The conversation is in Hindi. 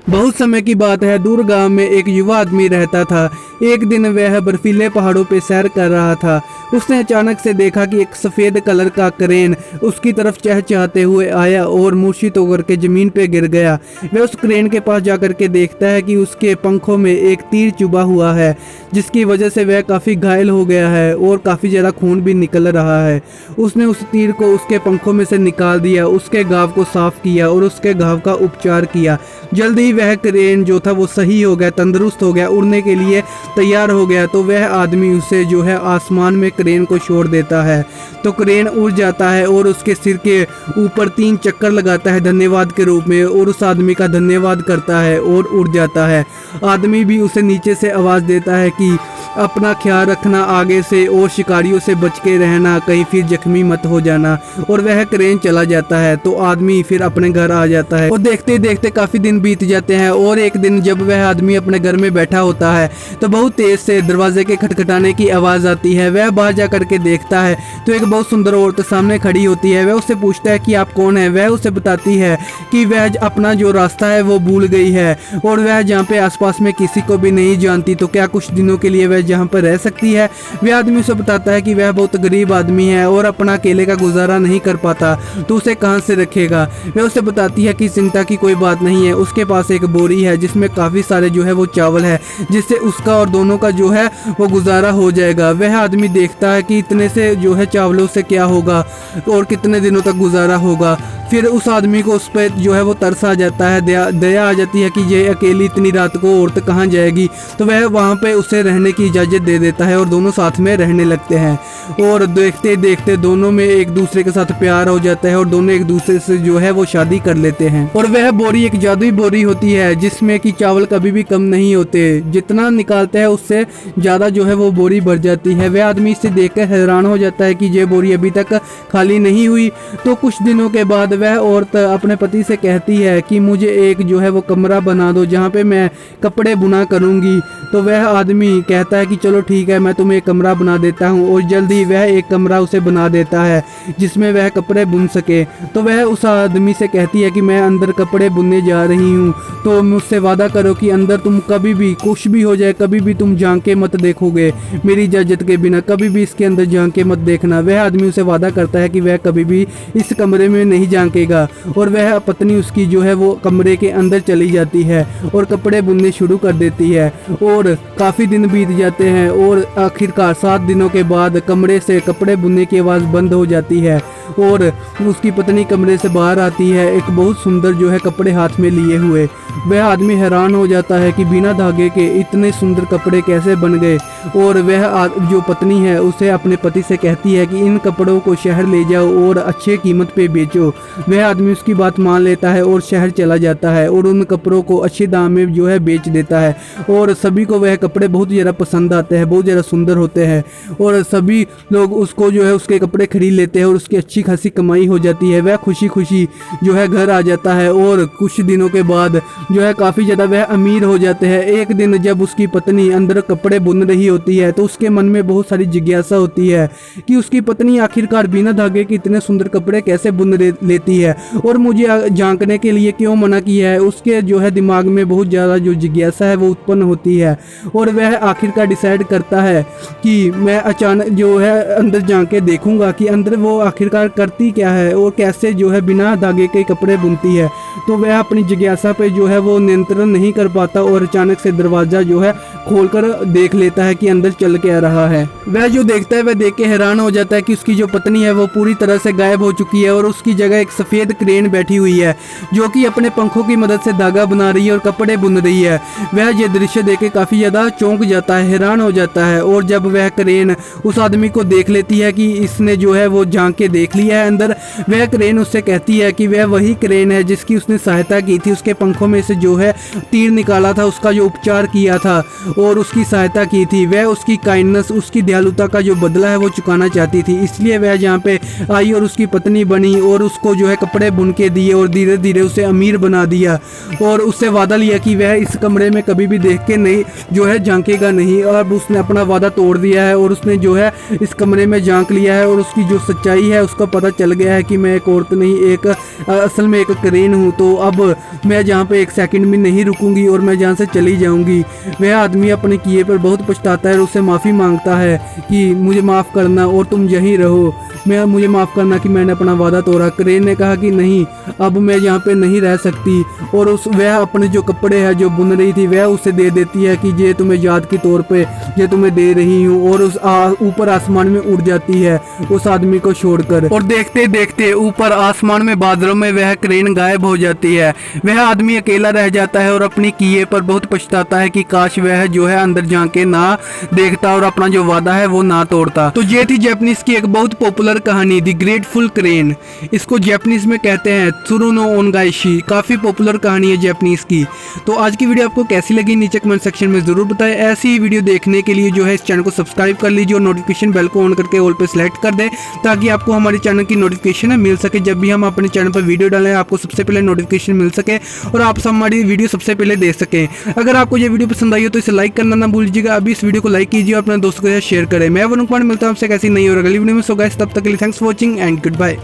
बहुत समय की बात है, दूर गांव में एक युवा आदमी रहता था। एक दिन वह बर्फीले पहाड़ों पर सैर कर रहा था। उसने अचानक से देखा कि एक सफ़ेद कलर का क्रेन उसकी तरफ चहचहाते हुए आया और मूर्छित होकर के ज़मीन पे गिर गया। वह उस क्रेन के पास जाकर के देखता है कि उसके पंखों में एक तीर चुभा हुआ है, जिसकी वजह से वह काफ़ी घायल हो गया है और काफ़ी ज़्यादा खून भी निकल रहा है। उसने उस तीर को उसके पंखों में से निकाल दिया, उसके घाव को साफ किया और उसके घाव का उपचार किया। जल्द ही वह क्रेन जो था वो सही हो गया, तंदुरुस्त हो गया, उड़ने के लिए तैयार हो गया। तो वह आदमी उसे जो है आसमान में क्रेन को छोड़ देता है। तो क्रेन उड़ जाता है और उसके सिर के ऊपर 3 चक्कर लगाता है धन्यवाद के रूप में और उस आदमी का धन्यवाद करता है और उड़ जाता है। आदमी भी उसे नीचे से आवाज़ देता है कि अपना ख्याल रखना आगे से और शिकारियों से बच के रहना, कहीं फिर जख्मी मत हो जाना। और वह क्रेन चला जाता है। तो आदमी फिर अपने घर आ जाता है और देखते देखते काफ़ी दिन बीत जाते हैं। और एक दिन जब वह आदमी अपने घर में बैठा होता है तो बहुत तेज से दरवाजे के खटखटाने की आवाज़ आती है। वह बाहर जा करके देखता है तो एक बहुत सुंदर औरत सामने खड़ी होती है। वह उससे पूछता है कि आप कौन है। वह उसे बताती है कि वह अपना जो रास्ता है वो भूल गई है और वह जहाँ पे आसपास में किसी को भी नहीं जानती, तो क्या कुछ दिनों के लिए वह जहाँ पर रह सकती है। वह आदमी उसे बताता है कि वह बहुत गरीब आदमी है और अपना अकेले का गुजारा नहीं कर पाता, तो उसे कहाँ से रखेगा। वह उसे बताती है कि चिंता की कोई बात नहीं है, उसके पास एक बोरी है जिसमें काफ़ी सारे जो है वो चावल है, जिससे उसका और दोनों का जो है वो गुजारा हो जाएगा। वह आदमी देखता है कि इतने से जो है चावलों से क्या होगा और कितने दिनों तक गुजारा होगा। फिर उस आदमी को उस पर जो है वो तरस आ जाता है, दया आ जाती है कि ये अकेली इतनी रात को औरत कहाँ जाएगी। तो वह वहाँ पे उसे रहने की इजाज़त दे देता है और दोनों साथ में रहने लगते हैं। और देखते देखते दोनों में एक दूसरे के साथ प्यार हो जाता है और दोनों एक दूसरे से जो है वो शादी कर लेते हैं। और वह बोरी एक जादुई बोरी होती है जिसमें कि चावल कभी भी कम नहीं होते, जितना निकालते हैं उससे ज़्यादा जो है वो बोरी भर जाती है। वह आदमी इसे देखकर हैरान हो जाता है कि ये बोरी अभी तक खाली नहीं हुई। तो कुछ दिनों के बाद वह औरत अपने पति से कहती है कि मुझे एक जो है वो कमरा बना दो जहाँ पे मैं कपड़े बुना करूँगी। तो वह आदमी कहता है कि चलो ठीक है, मैं तुम्हें एक कमरा बना देता हूँ। और जल्द ही वह एक कमरा उसे बना देता है जिसमें वह कपड़े बुन सके। तो वह उस आदमी से कहती है कि मैं अंदर कपड़े बुनने जा रही हूँ, तो मुझसे वादा करो कि अंदर तुम कभी भी कुछ भी हो जाए, कभी भी तुम झांके मत देखोगे, मेरी इजाज़त के बिना कभी भी इसके अंदर झांके मत देखना। वह आदमी उसे वादा करता है कि वह कभी भी इस कमरे में नहीं झांकेगा। और वह पत्नी उसकी जो है वो कमरे के अंदर चली जाती है और कपड़े बुनने शुरू कर देती है। और काफ़ी दिन बीत जाते हैं और आखिरकार 7 दिनों के बाद कमरे से कपड़े बुनने की आवाज़ बंद हो जाती है और उसकी पत्नी कमरे से बाहर आती है, एक बहुत सुंदर जो है कपड़े हाथ में लिए हुए। वह आदमी हैरान हो जाता है कि बिना धागे के इतने सुंदर कपड़े कैसे बन गए। और वह जो पत्नी है उसे अपने पति से कहती है कि इन कपड़ों को शहर ले जाओ और अच्छे कीमत पे बेचो। वह आदमी उसकी बात मान लेता है और शहर चला जाता है और उन कपड़ों को अच्छे दाम में जो है बेच देता है। और सभी को वह कपड़े बहुत ज़्यादा पसंद आते हैं, बहुत ज़्यादा सुंदर होते हैं और सभी लोग उसको जो है उसके कपड़े खरीद लेते हैं और उसकी अच्छी खासी कमाई हो जाती है। वह खुशी खुशी जो है घर आ जाता है और कुछ दिनों के बाद जो है काफ़ी ज़्यादा वह अमीर हो जाते हैं। एक दिन जब उसकी पत्नी अंदर कपड़े बुन रही होती है तो उसके मन में बहुत सारी जिज्ञासा होती है कि उसकी पत्नी आखिरकार बिना धागे के इतने सुंदर कपड़े कैसे बुन लेती है और मुझे झांकने के लिए क्यों मना किया है। उसके जो है दिमाग में बहुत ज़्यादा जो जिज्ञासा है वो उत्पन्न होती है और वह आखिरकार डिसाइड करता है कि मैं अचानक जो है अंदर झांक के देखूंगा कि अंदर वो आखिरकार करती क्या है और कैसे जो है बिना धागे के कपड़े बुनती है। तो वह अपनी जिज्ञासा पे जो है वो नियंत्रण नहीं कर पाता और अचानक से दरवाज़ा जो है खोलकर देख लेता है कि अंदर चल के आ रहा है। वह जो देखता है वह देख के हैरान हो जाता है कि उसकी जो पत्नी है वो पूरी तरह से गायब हो चुकी है और उसकी जगह एक सफ़ेद क्रेन बैठी हुई है जो कि अपने पंखों की मदद से धागा बना रही है और कपड़े बुन रही है। वह ये दृश्य देख के काफ़ी ज़्यादा चौंक जाता है, हैरान हो जाता है। और जब वह क्रेन उस आदमी को देख लेती है कि इसने जो है वो झांक के देख लिया है अंदर, वह क्रेन उससे कहती है कि वह वही क्रेन है जिसकी उसने सहायता की थी, उसके पंखों में से जो है तीर निकाला था, उसका जो उपचार किया था और उसकी सहायता की थी। वह उसकी काइंडनेस, उसकी दयालुता का जो बदला है वो चुकाना चाहती थी। इसलिए वह जहाँ पे आई और उसकी पत्नी बनी और उसको जो है कपड़े बुन के दिए और धीरे धीरे उसे अमीर बना दिया और उससे वादा लिया कि वह इस कमरे में कभी भी देख के नहीं जो है झांकेगा नहीं। और अब उसने अपना वादा तोड़ दिया है और उसने जो है इस कमरे में झांक लिया है और उसकी जो सच्चाई है उसका पता चल गया है कि मैं एक औरत नहीं, एक असल में एक क्रेन हूँ। तो अब मैं जहाँ पे एक सेकंड भी नहीं रुकूंगी और मैं जहाँ से चली जाऊंगी। वह आदमी अपने किए पर बहुत पछताता है और उससे माफ़ी मांगता है कि मुझे माफ़ करना और तुम यहीं रहो, मुझे माफ़ करना कि मैंने अपना वादा तोड़ा। क्रेन ने कहा कि नहीं, अब मैं यहाँ पे नहीं रह सकती और वह अपने जो कपड़े हैं जो बुन रही थी वह उसे दे देती है कि ये तुम्हें याद के तौर पे ये तुम्हें दे रही हूँ, और उस ऊपर आसमान में उड़ जाती है उस आदमी को छोड़कर। और देखते देखते ऊपर आसमान में बादलों में वह क्रेन गायब हो जाती है। वह आदमी अकेला रह जाता है और अपनी किए पर बहुत पछताता है कि काश वह जो है अंदर जाके ना देखता और अपना जो वादा है वो ना तोड़ता। तो ये थी जापानीज की एक बहुत पॉपुलर कहानी द ग्रेटफुल क्रेन। इसको जापानीज में कहते हैं त्सुरू नो ओनगाइशी। काफी पॉपुलर कहानी है जापानीज की। तो आज की वीडियो आपको कैसी लगी नीचे कमेंट सेक्शन में जरूर बताएं। ऐसी ही वीडियो देखने के लिए जो है इस चैनल को सब्सक्राइब कर लीजिए और नोटिफिकेशन बेल को ऑन करके ऑल पे सिलेक्ट कर दें ताकि आपको हमारे चैनल की नोटिफिकेशन मिल सके। जब भी हम अपने चैनल पर वीडियो डालें आपको सबसे पहले नोटिफिकेशन मिल सके और आप हमारी वीडियो सबसे पहले देख सकें। अगर आपको ये वीडियो पसंद आई हो तो इसे लाइक करना ना भूलिएगा। अभी इस वीडियो को लाइक कीजिए और अपने दोस्तों के साथ शेयर करें। मैं वरुण कुमार मिलता हूं आपसे कैसी नई और अगली वीडियो में। सो गाइस, तब तक के लिए thanks for watching and good bye.